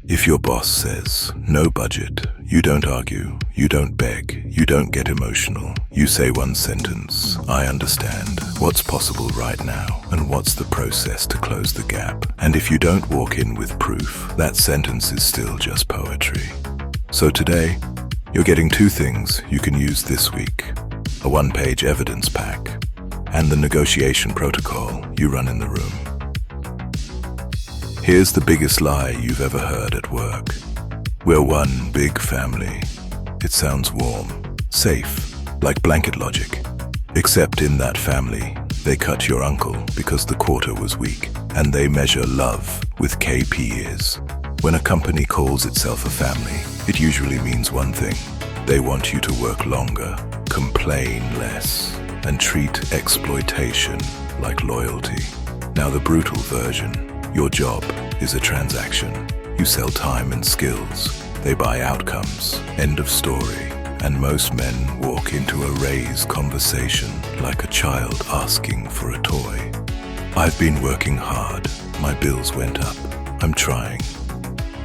If your boss says, no budget, you don't argue, you don't beg, you don't get emotional. You say one sentence, I understand what's possible right now and what's the process to close the gap. And if you don't walk in with proof, that sentence is still just poetry. So today, you're getting two things you can use this week: a one-page evidence pack and the negotiation protocol you run in the room. Here's the biggest lie you've ever heard at work. We're one big family. It sounds warm, safe, like blanket logic. Except in that family, they cut your uncle because the quarter was weak, and they measure love with KPIs. When a company calls itself a family, it usually means one thing. They want you to work longer, complain less, and treat exploitation like loyalty. Now the brutal version. Your job is a transaction. You sell time and skills. They buy outcomes. End of story. And most men walk into a raise conversation like a child asking for a toy. I've been working hard. My bills went up. I'm trying.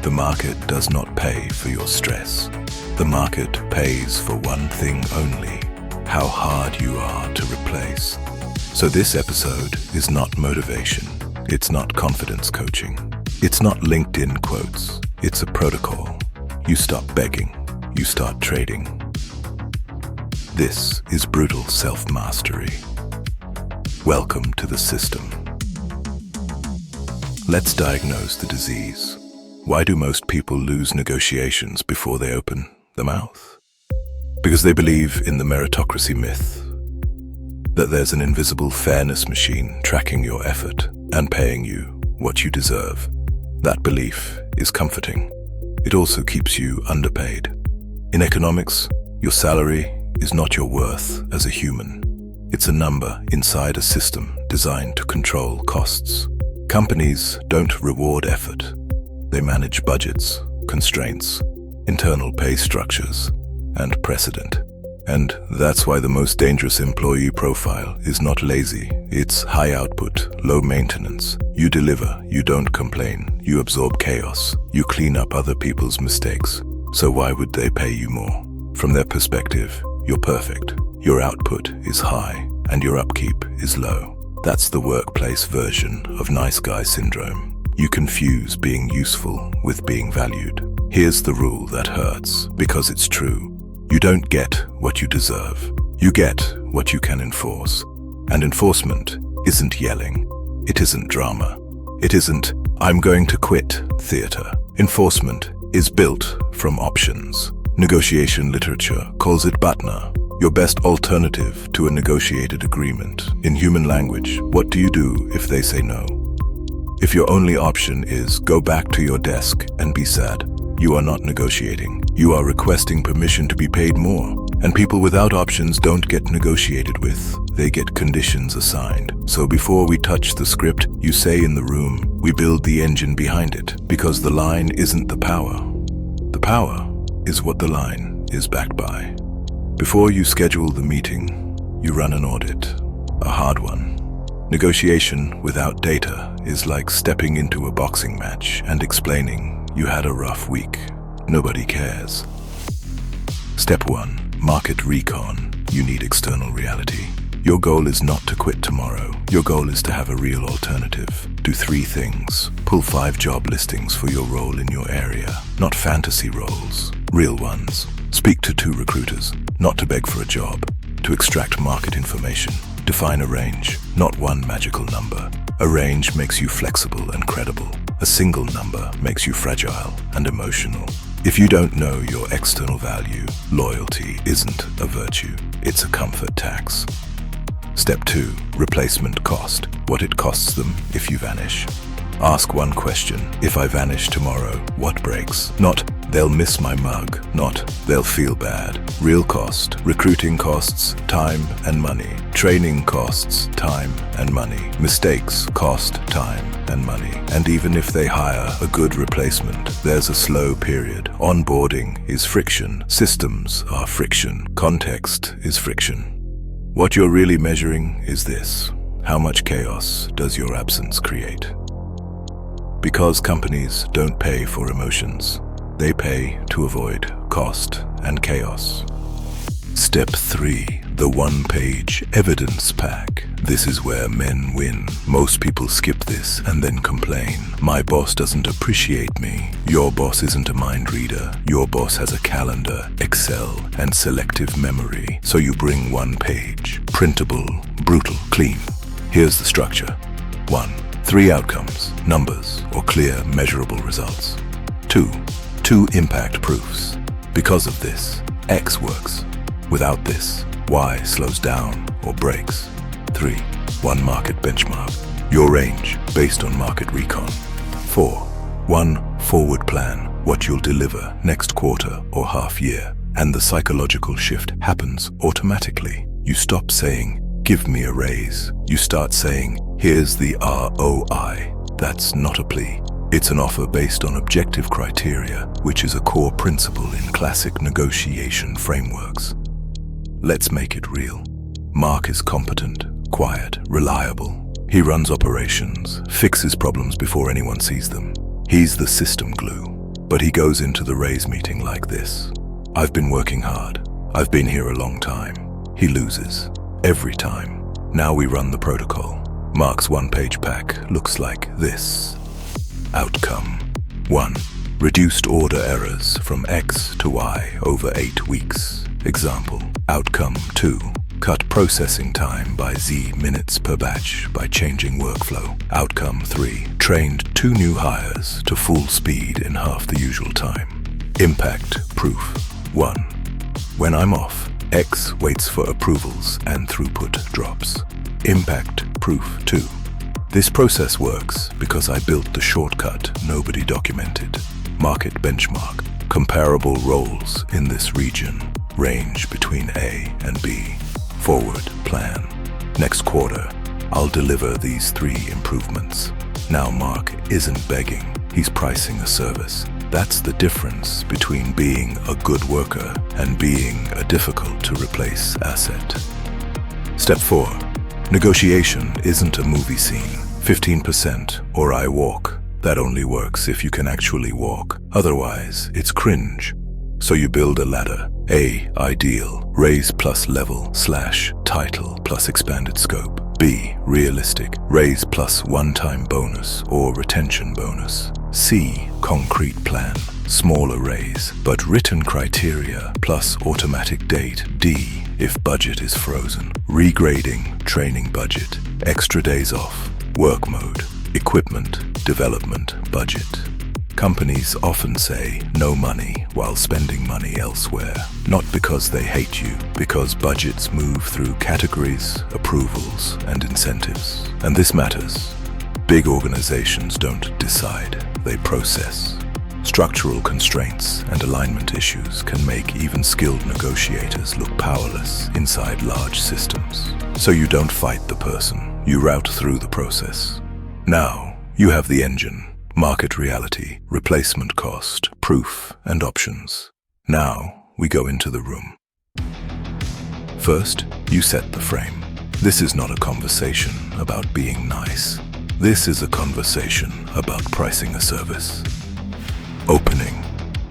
The market does not pay for your stress. The market pays for one thing only: how hard you are to replace. So this episode is not motivation. It's not confidence coaching. It's not LinkedIn quotes. It's a protocol. You stop begging. You start trading. This is brutal self-mastery. Welcome to the system. Let's diagnose the disease. Why do most people lose negotiations before they open the mouth? Because they believe in the meritocracy myth, that there's an invisible fairness machine tracking your effort and paying you what you deserve. That belief is comforting. It also keeps you underpaid. In economics, your salary is not your worth as a human. It's a number inside a system designed to control costs. Companies don't reward effort. They manage budgets, constraints, internal pay structures, and precedent. And that's why the most dangerous employee profile is not lazy. It's high output, low maintenance. You deliver, you don't complain, you absorb chaos, you clean up other people's mistakes. So why would they pay you more? From their perspective, you're perfect. Your output is high and your upkeep is low. That's the workplace version of nice guy syndrome. You confuse being useful with being valued. Here's the rule that hurts because it's true. You don't get what you deserve. You get what you can enforce. And enforcement isn't yelling. It isn't drama. It isn't, I'm going to quit theater. Enforcement is built from options. Negotiation literature calls it BATNA, your best alternative to a negotiated agreement. In human language, what do you do if they say no? If your only option is go back to your desk and be sad, you are not negotiating. You are requesting permission to be paid more. And people without options don't get negotiated with. They get conditions assigned. So before we touch the script, you say in the room, we build the engine behind it, because the line isn't the power. The power is what the line is backed by. Before you schedule the meeting, you run an audit, a hard one. Negotiation without data is like stepping into a boxing match and explaining you had a rough week. Nobody cares. Step 1. Market recon. You need external reality. Your goal is not to quit tomorrow. Your goal is to have a real alternative. Do 3 things. Pull 5 job listings for your role in your area. Not fantasy roles, real ones. Speak to 2 recruiters, not to beg for a job, to extract market information. Define a range, not one magical number. A range makes you flexible and credible. A single number makes you fragile and emotional. If you don't know your external value, loyalty isn't a virtue, it's a comfort tax. Step 2. Replacement cost. What it costs them if you vanish. Ask one question: if I vanish tomorrow, what breaks? Not, they'll miss my mug. Not, they'll feel bad. Real cost. Recruiting costs, time and money. Training costs, time and money. Mistakes cost time and money. And even if they hire a good replacement, there's a slow period. Onboarding is friction. Systems are friction. Context is friction. What you're really measuring is this: how much chaos does your absence create? Because companies don't pay for emotions. They pay to avoid cost and chaos. Step 3. The one-page evidence pack. This is where men win. Most people skip this and then complain. My boss doesn't appreciate me. Your boss isn't a mind reader. Your boss has a calendar, Excel, and selective memory. So you bring one page. Printable, brutal, clean. Here's the structure. 1. 3 outcomes, numbers, or clear, measurable results. 2. 2 impact proofs. Because of this, X works. Without this, Y slows down or breaks. 3. 1 market benchmark. Your range based on market recon. 4. 1 forward plan, what you'll deliver next quarter or half year. And the psychological shift happens automatically. You stop saying, give me a raise. You start saying, here's the ROI. That's not a plea. It's an offer based on objective criteria, which is a core principle in classic negotiation frameworks. Let's make it real. Mark is competent, quiet, reliable. He runs operations, fixes problems before anyone sees them. He's the system glue. But he goes into the raise meeting like this. I've been working hard. I've been here a long time. He loses. Every time. Now we run the protocol. Mark's one-page pack looks like this. Outcome 1. Reduced order errors from X to Y over 8 weeks. Example. Outcome 2. Cut processing time by Z minutes per batch by changing workflow. Outcome 3. Trained 2 new hires to full speed in half the usual time. Impact proof 1. When I'm off, X waits for approvals and throughput drops. Impact proof 2. This process works because I built the shortcut nobody documented. Market benchmark. Comparable roles in this region range between A and B. Forward plan. Next quarter, I'll deliver these 3 improvements. Now Mark isn't begging, he's pricing a service. That's the difference between being a good worker and being a difficult to replace asset. Step 4. Negotiation isn't a movie scene. 15% or I walk. That only works if you can actually walk. Otherwise, it's cringe. So you build a ladder. A. Ideal. Raise plus level / title plus expanded scope. B. Realistic. Raise plus one-time bonus or retention bonus. C. Concrete plan. Smaller raise, but written criteria plus automatic date. D. If budget is frozen. Regrading. Training budget. Extra days off. Work mode. Equipment. Development budget. Companies often say no money while spending money elsewhere. Not because they hate you, because budgets move through categories, approvals, and incentives. And this matters. Big organizations don't decide, they process. Structural constraints and alignment issues can make even skilled negotiators look powerless inside large systems. So you don't fight the person, you route through the process. Now, you have the engine. Market reality, replacement cost, proof, and options. Now, we go into the room. First, you set the frame. This is not a conversation about being nice. This is a conversation about pricing a service. Opening.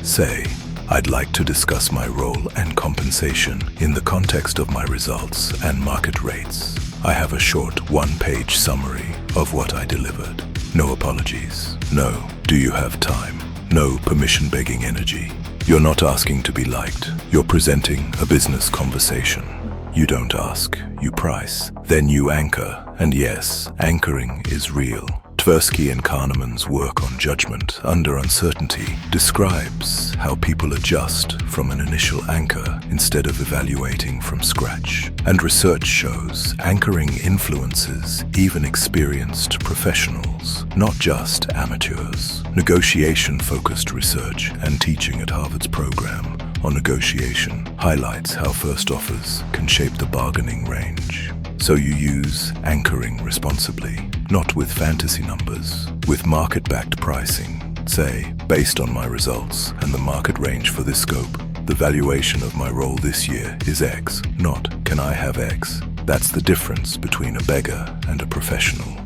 Say, I'd like to discuss my role and compensation in the context of my results and market rates. I have a short one-page summary of what I delivered. No apologies. No, do you have time? No permission-begging energy. You're not asking to be liked. You're presenting a business conversation. You don't ask, you price. Then you anchor. And yes, anchoring is real. Tversky and Kahneman's work on judgment under uncertainty describes how people adjust from an initial anchor instead of evaluating from scratch. And research shows anchoring influences even experienced professionals, not just amateurs. Negotiation-focused research and teaching at Harvard's program on negotiation highlights how first offers can shape the bargaining range. So you use anchoring responsibly, not with fantasy numbers, with market-backed pricing. Say, based on my results and the market range for this scope, the valuation of my role this year is X, not can I have X. That's the difference between a beggar and a professional.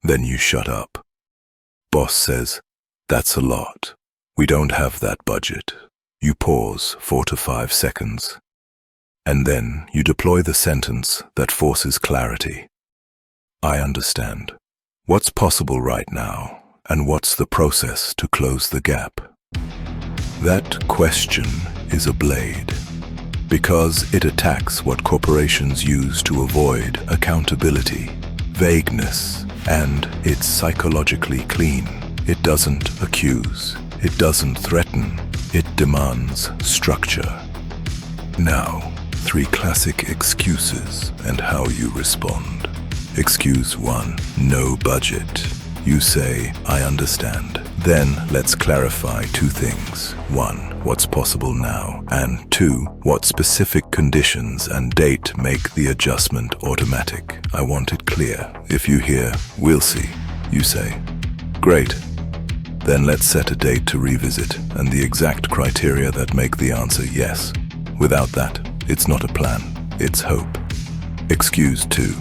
Then you shut up. Boss says, "That's a lot. We don't have that budget." You pause 4 to 5 seconds, and then you deploy the sentence that forces clarity. "I understand. What's possible right now, and what's the process to close the gap?" That question is a blade, because it attacks what corporations use to avoid accountability, vagueness, and it's psychologically clean. It doesn't accuse, it doesn't threaten, it demands structure. Now, 3 classic excuses and how you respond. Excuse 1, no budget. You say, "I understand." Then let's clarify 2 things. 1, what's possible now? And 2, what specific conditions and date make the adjustment automatic? I want it clear. If you hear, "We'll see," you say, "Great. Then let's set a date to revisit and the exact criteria that make the answer yes." Without that, it's not a plan, it's hope. Excuse 2,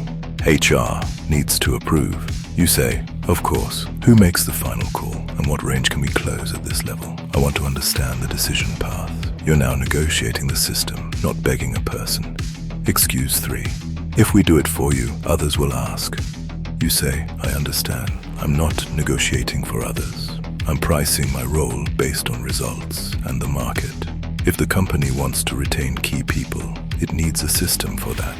HR needs to approve. You say, "Of course. Who makes the final call, and what range can we close at this level? I want to understand the decision path." You're now negotiating the system, not begging a person. Excuse 3, if we do it for you, others will ask. You say, "I understand. I'm not negotiating for others. I'm pricing my role based on results and the market. If the company wants to retain key people, it needs a system for that."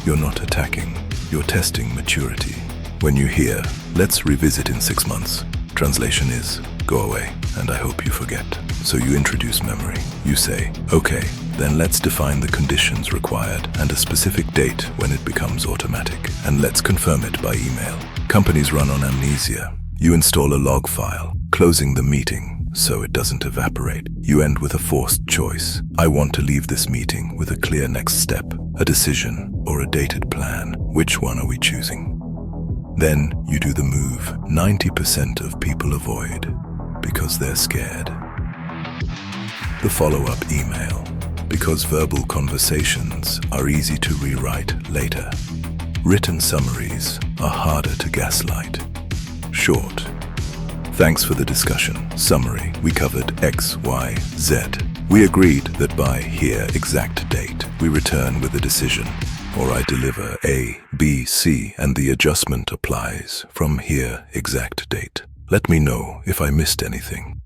You're not attacking, you're testing maturity. When you hear, "Let's revisit in 6 months," translation is, "Go away, and I hope you forget." So you introduce memory. You say, "Okay, then let's define the conditions required and a specific date when it becomes automatic, and let's confirm it by email." Companies run on amnesia. You install a log file, closing the meeting so it doesn't evaporate. You end with a forced choice. I want to leave this meeting with a clear next step, a decision, or a dated plan. Which one are we choosing? Then you do the move 90% of people avoid because they're scared. The follow-up email, because verbal conversations are easy to rewrite later. Written summaries are harder to gaslight. Short. Thanks for the discussion. Summary. We covered X, Y, Z. We agreed that by here exact date, we return with a decision. Or I deliver A, B, C, and the adjustment applies from here exact date. Let me know if I missed anything.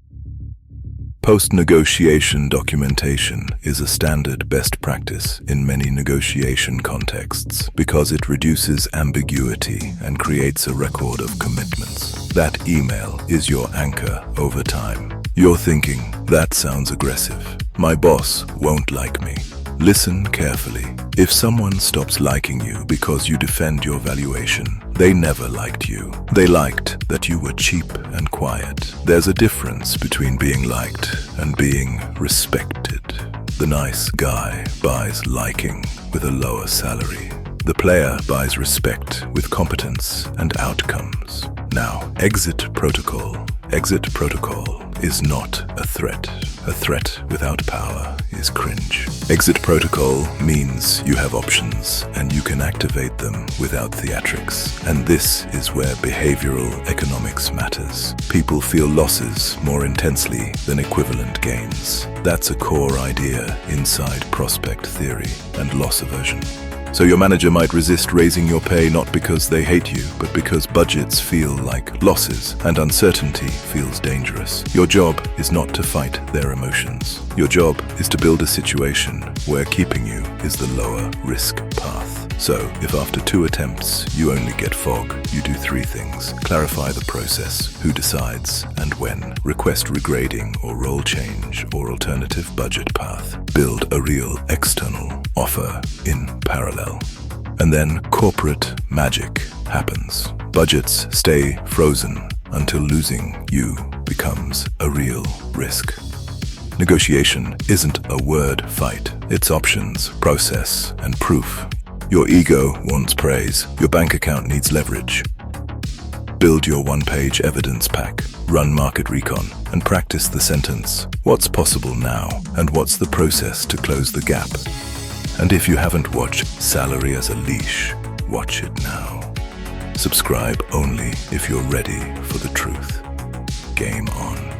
Post-negotiation documentation is a standard best practice in many negotiation contexts because it reduces ambiguity and creates a record of commitments. That email is your anchor over time. You're thinking, "That sounds aggressive. My boss won't like me." Listen carefully. If someone stops liking you because you defend your valuation, they never liked you. They liked that you were cheap and quiet. There's a difference between being liked and being respected. The nice guy buys liking with a lower salary. The player buys respect with competence and outcomes. Now, exit protocol. Exit protocol is not a threat. A threat without power is cringe. Exit protocol means you have options and you can activate them without theatrics. And this is where behavioral economics matters. People feel losses more intensely than equivalent gains. That's a core idea inside prospect theory and loss aversion. So your manager might resist raising your pay not because they hate you, but because budgets feel like losses and uncertainty feels dangerous. Your job is not to fight their emotions. Your job is to build a situation where keeping you is the lower risk path. So if after 2 attempts you only get fog, you do 3 things. Clarify the process, who decides and when. Request regrading or role change or alternative budget path. Build a real external offer in parallel. And then corporate magic happens. Budgets stay frozen until losing you becomes a real risk. Negotiation isn't a word fight. It's options, process, and proof. Your ego wants praise. Your bank account needs leverage. Build your 1-page evidence pack, run market recon, and practice the sentence, "What's possible now, and what's the process to close the gap?" And if you haven't watched Salary as a Leash, watch it now. Subscribe only if you're ready for the truth. game on.